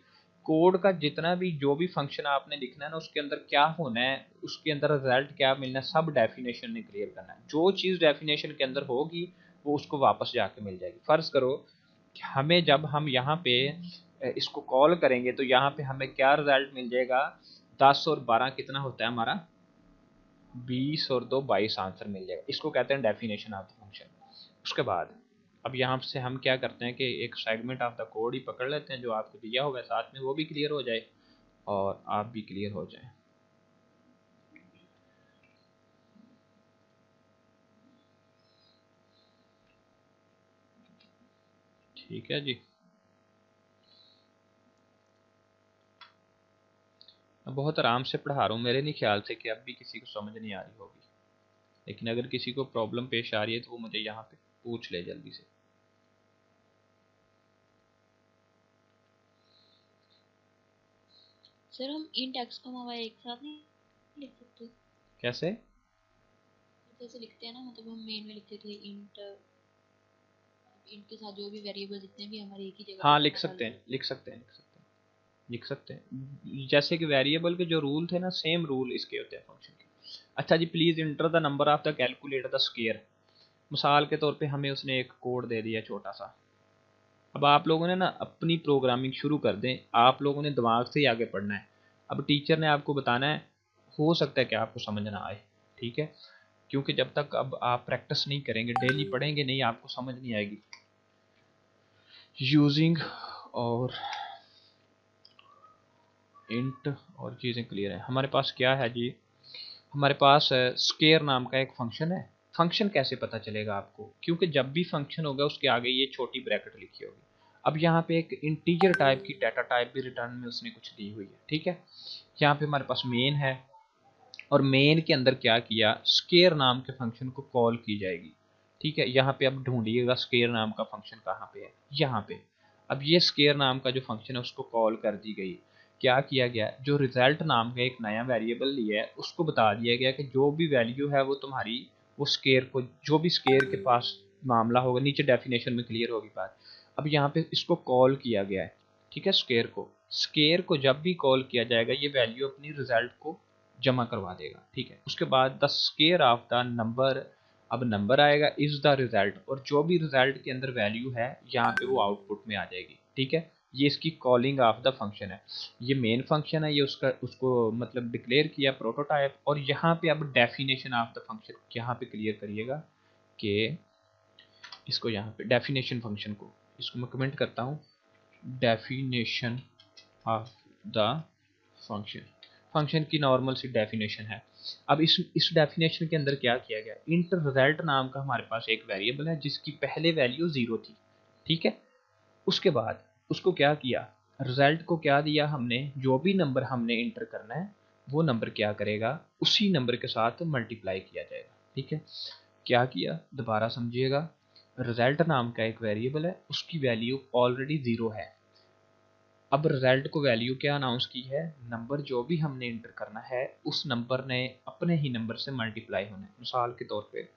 कोड का जितना भी जो भी फंक्शन आपने लिखना है ना, उसके अंदर क्या होना है, उसके अंदर रिजल्ट क्या मिलना है, सब डेफिनेशन ने क्लियर करना है। जो चीज़ डेफिनेशन के अंदर होगी वो उसको वापस जाके मिल जाएगी। फ़र्ज़ करो कि हमें जब हम यहाँ पे इसको कॉल करेंगे तो यहाँ पे हमें क्या रिजल्ट मिल जाएगा, 10 और 12 कितना होता है हमारा, 20 और 2 22 आंसर मिल जाएगा। इसको कहते हैं डेफिनेशन ऑफ द फंक्शन। उसके बाद अब यहाँ से हम क्या करते हैं कि एक सेगमेंट ऑफ द कोड ही पकड़ लेते हैं जो आपको दिया हुआ है, साथ में वो भी क्लियर हो जाए और आप भी क्लियर हो जाए। ठीक है जी। मैं बहुत आराम से पढ़ा रहा हूँ, मेरे नहीं ख्याल से कि अब भी किसी को समझ नहीं आ रही होगी, लेकिन अगर किसी को प्रॉब्लम पेश आ रही है तो वो मुझे यहाँ पे पूछ ले जल्दी से। सर हम इंट एक्स कॉमा वाई एक साथ नहीं लिख सकते? कैसे? जैसे लिखते हैं ना, मतलब हम मेन में लिखते थे इंट, इंट के साथ जो भी वेरिएबल जितने भी हमारे एक ही जगह पे हाँ लिख कॉमा सकते डालते हैं, हैं। लिख सकते हैं, लिख सकते हैं, लिख सकते हैं। जैसे कि वेरिएबल के जो रूल थे ना, सेम रूल इसके होते हैं फंक्शन के। अच्छा जी, please enter the number of the calculate the square. मिसाल के तौर पे हमें उसने एक कोड दे दिया छोटा सा। अब आप लोगों ने ना अपनी प्रोग्रामिंग शुरू कर दें, आप लोगों ने दिमाग से ही आगे पढ़ना है। अब टीचर ने आपको बताना है, हो सकता है कि आपको समझ ना आए, ठीक है, क्योंकि जब तक अब आप प्रैक्टिस नहीं करेंगे, डेली पढ़ेंगे नहीं, आपको समझ नहीं आएगी। यूजिंग और इंट और चीज़ें क्लियर है। हमारे पास क्या है जी, हमारे पास स्केयर नाम का एक फंक्शन है। फंक्शन कैसे पता चलेगा आपको, क्योंकि जब भी फंक्शन होगा उसके आगे ये छोटी ब्रैकेट लिखी होगी। अब यहाँ पे एक इंटीजर टाइप की डाटा टाइप भी रिटर्न में उसने कुछ दी हुई है, ठीक है। यहाँ पे हमारे पास मेन है और मेन के अंदर क्या किया, स्केयर नाम के फंक्शन को कॉल की जाएगी, ठीक है। यहाँ पे अब ढूंढिएगा स्केयर नाम का फंक्शन कहाँ पे है, यहाँ पे। अब ये स्केयर नाम का जो फंक्शन है उसको कॉल कर दी गई। क्या किया गया, जो रिजल्ट नाम का एक नया वेरिएबल लिया है उसको बता दिया गया कि जो भी वैल्यू है वो तुम्हारी, वो स्केयर को, जो भी स्केयर के पास मामला होगा, नीचे डेफिनेशन में क्लियर होगी बात। अब यहाँ पे इसको कॉल किया गया है, ठीक है। स्केयर को जब भी कॉल किया जाएगा ये वैल्यू अपनी रिजल्ट को जमा करवा देगा, ठीक है। उसके बाद the square of the number, अब नंबर आएगा इज द रिजल्ट, और जो भी रिजल्ट के अंदर वैल्यू है यहाँ पे वो आउटपुट में आ जाएगी, ठीक है। ये इसकी कॉलिंग ऑफ द फंक्शन है। ये मेन फंक्शन है, ये उसका उसको मतलब डिक्लेयर किया प्रोटोटाइप। और यहाँ पे अब डेफिनेशन ऑफ द फंक्शन यहाँ पे क्लियर करिएगा कि इसको, यहाँ पे डेफिनेशन फंक्शन को, इसको मैं कमेंट करता हूँ, definition of the function. Function की नॉर्मल सी डेफिनेशन है। अब इस डेफिनेशन के अंदर क्या किया गया, इंट रिजल्ट नाम का हमारे पास एक वेरिएबल है जिसकी पहले वैल्यू 0 थी, ठीक है। उसके बाद उसको क्या किया, रिजल्ट को क्या दिया हमने, जो भी नंबर हमने इंटर करना है वो नंबर क्या करेगा, उसी नंबर के साथ मल्टीप्लाई किया जाएगा, ठीक है। क्या किया दोबारा समझिएगा, रिजल्ट नाम का एक वेरिएबल है, उसकी वैल्यू ऑलरेडी 0 है। अब रिजल्ट को वैल्यू क्या अनाउंस की है, नंबर जो भी हमने इंटर करना है उस नंबर ने अपने ही नंबर से मल्टीप्लाई होना है। मिसाल के तौर पे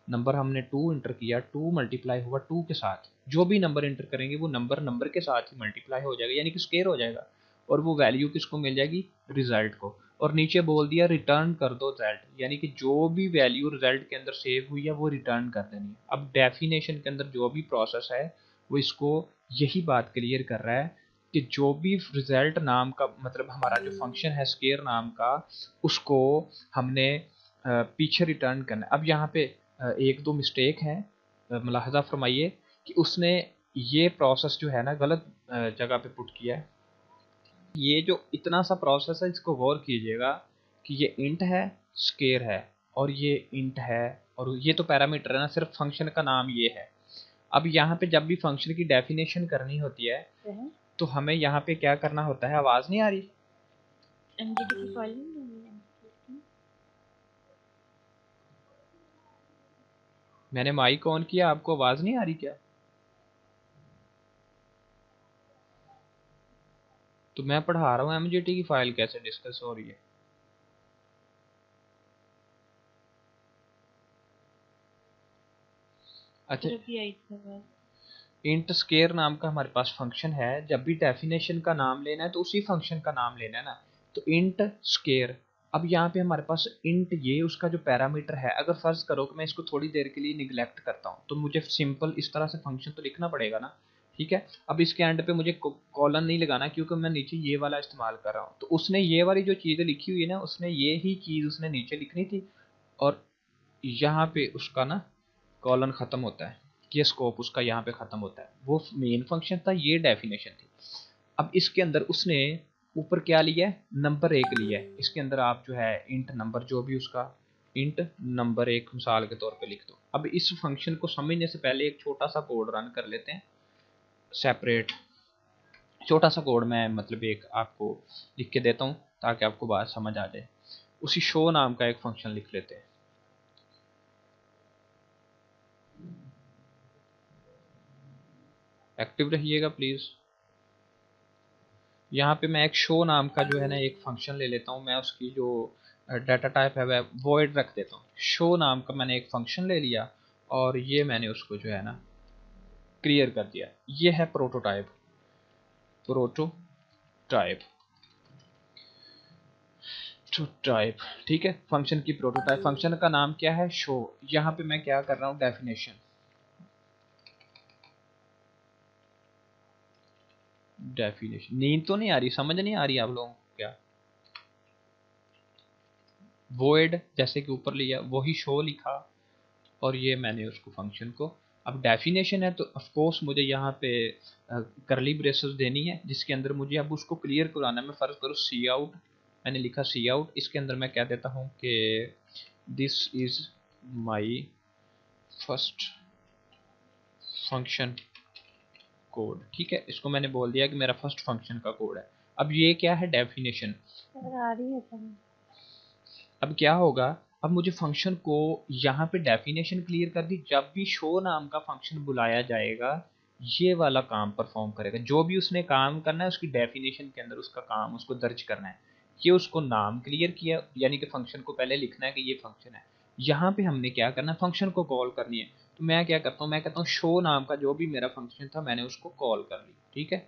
नंबर हमने 2 इंटर किया, 2 मल्टीप्लाई हुआ 2 के साथ, जो भी नंबर इंटर करेंगे वो नंबर नंबर के साथ ही मल्टीप्लाई हो जाएगा, यानी कि स्केयर हो जाएगा, और वो वैल्यू किसको मिल जाएगी, रिजल्ट को। और नीचे बोल दिया रिटर्न कर दो रिजल्ट, यानी कि जो भी वैल्यू रिजल्ट के अंदर सेव हुई है वो रिटर्न कर देनी है। अब डेफिनेशन के अंदर जो भी प्रोसेस है वो इसको यही बात क्लियर कर रहा है कि जो भी रिजल्ट नाम का, मतलब हमारा जो फंक्शन है स्केयर नाम का, उसको हमने पीछे रिटर्न करना है। अब यहाँ पे एक दो मिस्टेक है, मुलाहजा फरमाइए कि उसने ये प्रोसेस जो है ना गलत जगह पे पुट किया है। ये जो इतना सा प्रोसेस है इसको गौर कीजिएगा कि ये इंट है, स्केयर है, और ये इंट है, और ये तो पैरामीटर है ना, सिर्फ फंक्शन का नाम ये है। अब यहाँ पे जब भी फंक्शन की डेफिनेशन करनी होती है तो हमें यहाँ पे क्या करना होता है, आवाज नहीं आ रही, एमजीडी की फाइल नहीं ढूंढनी है। मैंने माइक ऑन किया, आपको आवाज नहीं आ रही क्या? तो मैं पढ़ा रहा हूँ, एमजीटी की फाइल कैसे डिस्कस हो रही है? अच्छा, इंट स्केयर नाम का हमारे पास फंक्शन है, जब भी डेफिनेशन का नाम लेना है तो उसी फंक्शन का नाम लेना है ना, तो इंट स्केयर। अब यहाँ पे हमारे पास इंट, ये उसका जो पैरामीटर है, अगर फर्ज करो कि मैं इसको थोड़ी देर के लिए निगलेक्ट करता हूँ तो मुझे सिंपल इस तरह से फंक्शन तो लिखना पड़ेगा ना, ठीक है। अब इसके एंड पे मुझे कॉलन नहीं लगाना क्योंकि मैं नीचे ये वाला इस्तेमाल कर रहा हूँ, तो उसने ये वाली जो चीज़ें लिखी हुई है ना, उसने ये ही चीज़ उसने नीचे लिखनी थी, और यहाँ पे उसका ना कॉलन ख़त्म होता है। ये स्कोप उसका यहाँ पे ख़त्म होता है। वो मेन फंक्शन था, ये डेफिनेशन थी। अब इसके अंदर उसने ऊपर क्या लिया है, नंबर एक लिया है। इसके अंदर आप जो है इंट नंबर, जो भी उसका इंट नंबर एक मिसाल के तौर पे लिख दो। अब इस फंक्शन को समझने से पहले एक छोटा सा कोड रन कर लेते हैं सेपरेट। छोटा सा कोड मैं मतलब एक आपको लिख के देता हूँ ताकि आपको बात समझ आ जाए। उसी शो नाम का एक फंक्शन लिख लेते हैं। एक्टिव रहिएगा प्लीज़। यहाँ पे मैं एक शो नाम का जो है ना एक फंक्शन ले लेता हूँ। मैं उसकी जो डाटा टाइप है वह वॉइड रख देता हूँ। शो नाम का मैंने एक फंक्शन ले लिया और ये मैंने उसको जो है ना क्लियर कर दिया। ये है प्रोटोटाइप। प्रोटोटाइप टाइप, ठीक है, फंक्शन की प्रोटोटाइप। फंक्शन का नाम क्या है, शो। यहाँ पे मैं क्या कर रहा हूँ, डेफिनेशन। डेफिनेशन, नींद तो नहीं आ रही, समझ नहीं आ रही आप लोगों को क्या? वॉइड जैसे कि ऊपर लिया वही शो लिखा और ये मैंने उसको फंक्शन को। अब डेफिनेशन है तो ऑफ कोर्स मुझे यहाँ पे करली ब्रेसेस देनी है जिसके अंदर मुझे अब उसको क्लियर कराना है। मैं फर्ज करूँ सी आउट, मैंने लिखा सी आउट, इसके अंदर मैं क्या देता हूँ कि this is my first function code. ठीक है, इसको मैंने बोल दिया कि मेरा फर्स्ट फंक्शन का कोड है। अब ये क्या है, डेफिनेशन। आ रही है समझ। अब क्या होगा, अब मुझे फंक्शन को यहाँ पे डेफिनेशन क्लियर कर दी। जब भी शो नाम का फंक्शन बुलाया जाएगा ये वाला काम परफॉर्म करेगा। जो भी उसने काम करना है उसकी डेफिनेशन के अंदर उसका काम उसको दर्ज करना है। ये उसको नाम क्लियर किया, यानी कि फंक्शन को पहले लिखना है कि ये फंक्शन है। यहाँ पे हमने क्या करना है, फंक्शन को कॉल करनी है। तो मैं क्या करता हूँ, मैं कहता हूँ शो नाम का जो भी मेरा फंक्शन था मैंने उसको कॉल कर लिया। ठीक है,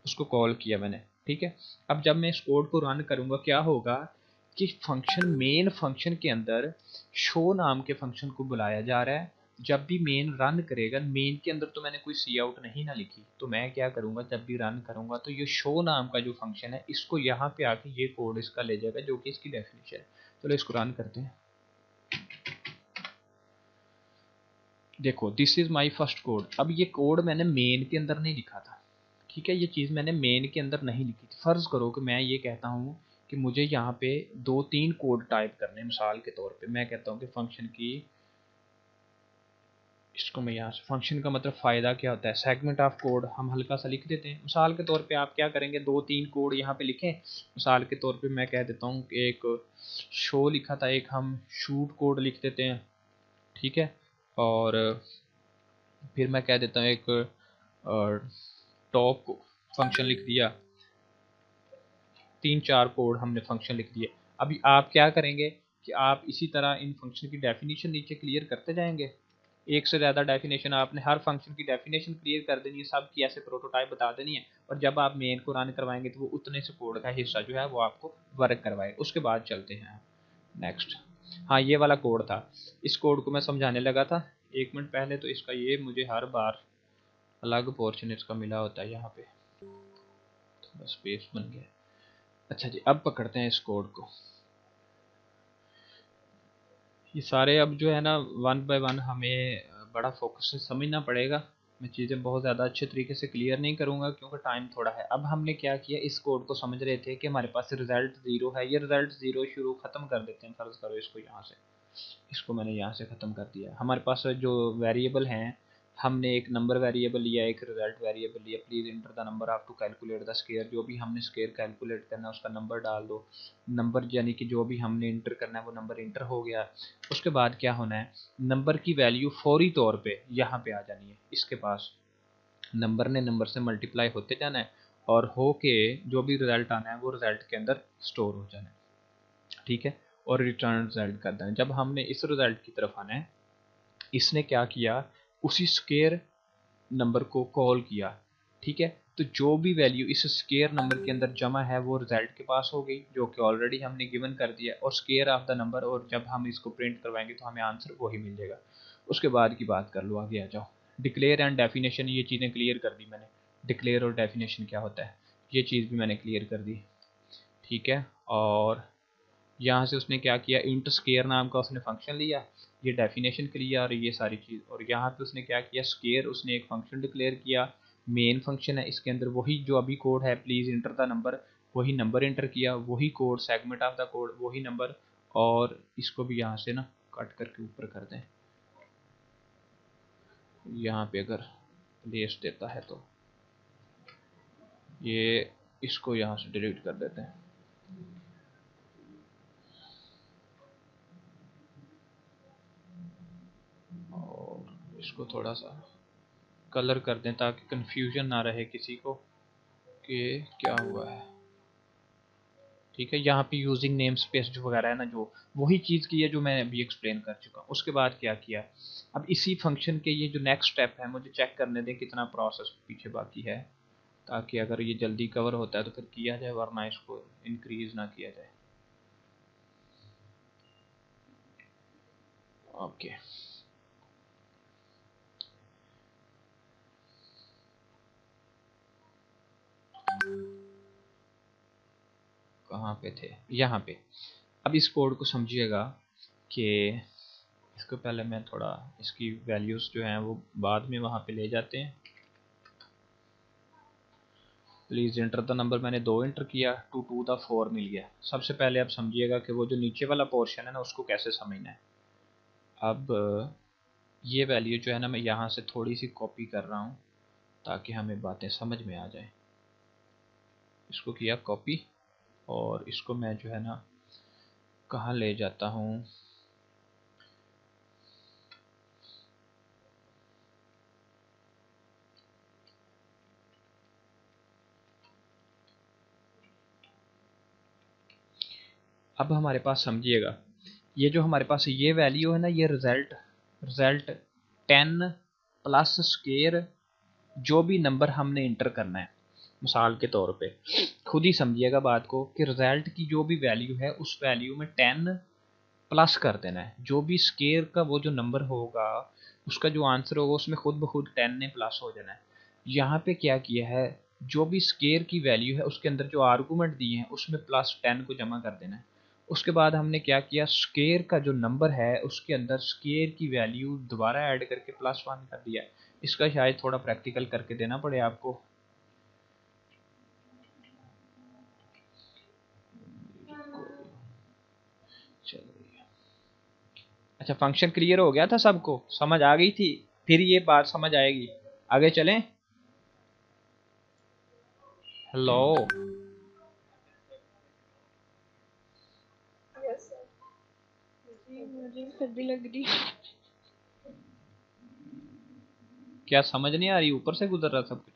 उसको कॉल किया मैंने। ठीक है, अब जब मैं इस कोड को रन करूंगा क्या होगा कि फंक्शन, मेन फंक्शन के अंदर शो नाम के फंक्शन को बुलाया जा रहा है। जब भी मेन रन करेगा, मेन के अंदर तो मैंने कोई सी आउट नहीं ना लिखी, तो मैं क्या करूंगा, जब भी रन करूंगा तो ये शो नाम का जो फंक्शन है इसको यहाँ पे आके ये कोड इसका ले जाएगा जो कि इसकी डेफिनेशन है। चलो इसको रन करते हैं। देखो, this is my first code. अब ये कोड मैंने मेन के अंदर नहीं लिखा था। ठीक है, ये चीज़ मैंने मेन के अंदर नहीं लिखी थी। फ़र्ज़ करो कि मैं ये कहता हूँ कि मुझे यहाँ पे 2-3 कोड टाइप करने हैं। मिसाल के तौर पे मैं कहता हूँ कि फंक्शन की, इसको मैं यहाँ से, फंक्शन का मतलब फ़ायदा क्या होता है, सेगमेंट ऑफ कोड हम हल्का सा लिख देते हैं। मिसाल के तौर पे आप क्या करेंगे, 2-3 कोड यहाँ पे लिखें। मिसाल के तौर पे मैं कह देता हूँ कि एक शो लिखा था, एक हम शूट कोड लिख देते हैं। ठीक है, और फिर मैं कह देता हूँ एक टॉप फंक्शन लिख दिया। 3-4 कोड हमने फंक्शन लिख दिए। अभी आप क्या करेंगे कि आप इसी तरह इन फंक्शन की डेफिनेशन नीचे क्लियर करते जाएंगे। एक से ज़्यादा डेफिनेशन, आपने हर फंक्शन की डेफिनेशन क्लियर कर देनी है, सब की ऐसे प्रोटोटाइप बता देनी है। और जब आप मेन को रन करवाएंगे तो वो उतने से कोड का हिस्सा जो है वो आपको वर्क करवाएगा। उसके बाद चलते हैं नेक्स्ट। हाँ, ये वाला कोड था, इस कोड को मैं समझाने लगा था 1 मिनट पहले। तो इसका ये मुझे हर बार अलग पोर्शन इसका मिला होता है। यहाँ पे थोड़ा स्पेस बन गया। अच्छा जी, अब पकड़ते हैं इस कोड को। ये सारे अब जो है ना वन बाय वन हमें बड़ा फोकस से समझना पड़ेगा। मैं चीज़ें बहुत ज़्यादा अच्छे तरीके से क्लियर नहीं करूँगा क्योंकि टाइम थोड़ा है। अब हमने क्या किया, इस कोड को समझ रहे थे कि हमारे पास रिज़ल्ट 0 है। ये रिज़ल्ट 0 शुरू ख़त्म कर देते हैं। फ़र्ज़ करो इसको यहाँ से, इसको मैंने यहाँ से ख़त्म कर दिया। हमारे पास जो वेरिएबल हैं, हमने एक नंबर वेरिएबल लिया, एक रिजल्ट वेरिएबल लिया। Please enter the number of to calculate the square. जो भी हमने स्केयर कैलकुलेट करना है उसका नंबर डाल दो। नंबर यानी कि जो भी हमने इंटर करना है वो नंबर इंटर हो गया। उसके बाद क्या होना है, नंबर की वैल्यू फौरी तौर पे यहाँ पे आ जानी है। इसके पास नंबर ने नंबर से मल्टीप्लाई होते जाना है और हो के जो भी रिजल्ट आना है वो रिजल्ट के अंदर स्टोर हो जाना है। ठीक है, और रिटर्न रिजल्ट कर देना। जब हमने इस रिजल्ट की तरफ आना है, इसने क्या किया, उसी स्केयर नंबर को कॉल किया। ठीक है, तो जो भी वैल्यू इस स्केयर नंबर के अंदर जमा है वो रिजल्ट के पास हो गई, जो कि ऑलरेडी हमने गिवन कर दिया, और स्केयर ऑफ द नंबर। और जब हम इसको प्रिंट करवाएंगे तो हमें आंसर वही मिल जाएगा। उसके बाद की बात कर लो, आगे आ जाओ। डिक्लेयर एंड डेफिनेशन, ये चीज़ें क्लियर कर दी मैंने। डिक्लेयर और डेफिनेशन क्या होता है ये चीज़ भी मैंने क्लियर कर दी। ठीक है, और यहाँ से उसने क्या किया, इंट स्केयर नाम का उसने फंक्शन लिया, ये डेफिनेशन किया और ये सारी चीज़, और यहाँ पे उसने क्या किया, स्केयर उसने एक फंक्शन डिक्लेयर किया, मेन फंक्शन है, इसके अंदर वही जो अभी कोड है, प्लीज़ इंटर द नंबर, वही नंबर इंटर किया, वही code, segment of the code, वही नंबर, और इसको भी यहाँ से ना कट करके ऊपर कर दें, यहाँ पे अगर प्लेस देता है तो ये इसको यहाँ से डिलीट कर देते हैं, और इसको थोड़ा सा कलर कर दें ताकि कंफ्यूजन ना रहे किसी को कि क्या हुआ है। ठीक है, यहाँ पे यूजिंग नेम स्पेस जो वगैरह है ना, जो वही चीज़ की है जो मैं अभी एक्सप्लेन कर चुका हूँ। उसके बाद क्या किया, अब इसी फंक्शन के ये जो नेक्स्ट स्टेप है, मुझे चेक करने दें कितना प्रोसेस पीछे बाकी है, ताकि अगर ये जल्दी कवर होता है तो फिर किया जाए, वरना इसको इंक्रीज ना किया जाए। ओके, कहाँ पे थे, यहाँ पे। अब इस कोड को समझिएगा कि इसको पहले मैं थोड़ा इसकी वैल्यूज़ जो हैं वो बाद में वहाँ पे ले जाते हैं। प्लीज़ इंटर द नंबर, मैंने 2 इंटर किया, 2 2 द 4 मिल गया। सबसे पहले आप समझिएगा कि वो जो नीचे वाला पोर्शन है ना उसको कैसे समझना है। अब ये वैल्यू जो है ना मैं यहाँ से थोड़ी सी कॉपी कर रहा हूँ ताकि हमें बातें समझ में आ जाए। इसको किया कॉपी, और इसको मैं जो है ना कहाँ ले जाता हूँ, अब हमारे पास समझिएगा ये जो हमारे पास ये वैल्यू है ना, ये रिजल्ट रिजल्ट 10 प्लस स्केयर जो भी नंबर हमने इंटर करना है, मिसाल के तौर पे खुद ही समझिएगा बात को कि रिजल्ट की जो भी वैल्यू है उस वैल्यू में 10 प्लस कर देना है। जो भी स्केयर का वो जो नंबर होगा उसका जो आंसर होगा उसमें खुद ब खुद 10 ने प्लस हो जाना है। यहाँ पे क्या किया है, जो भी स्केयर की वैल्यू है उसके अंदर जो आर्गूमेंट दिए हैं उसमें प्लस 10 को जमा कर देना है। उसके बाद हमने क्या किया, स्केयर का जो नंबर है उसके अंदर स्केयर की वैल्यू दोबारा ऐड करके +1 कर दिया। इसका शायद थोड़ा प्रैक्टिकल करके देना पड़े आपको। चलो, अच्छा फंक्शन क्लियर हो गया था, सबको समझ आ गई थी, फिर ये बात समझ आएगी। आगे चलें। हेलो, मुझे सर्दी लग रही है। क्या समझ नहीं आ रही, ऊपर से गुजर रहा सब कुछ?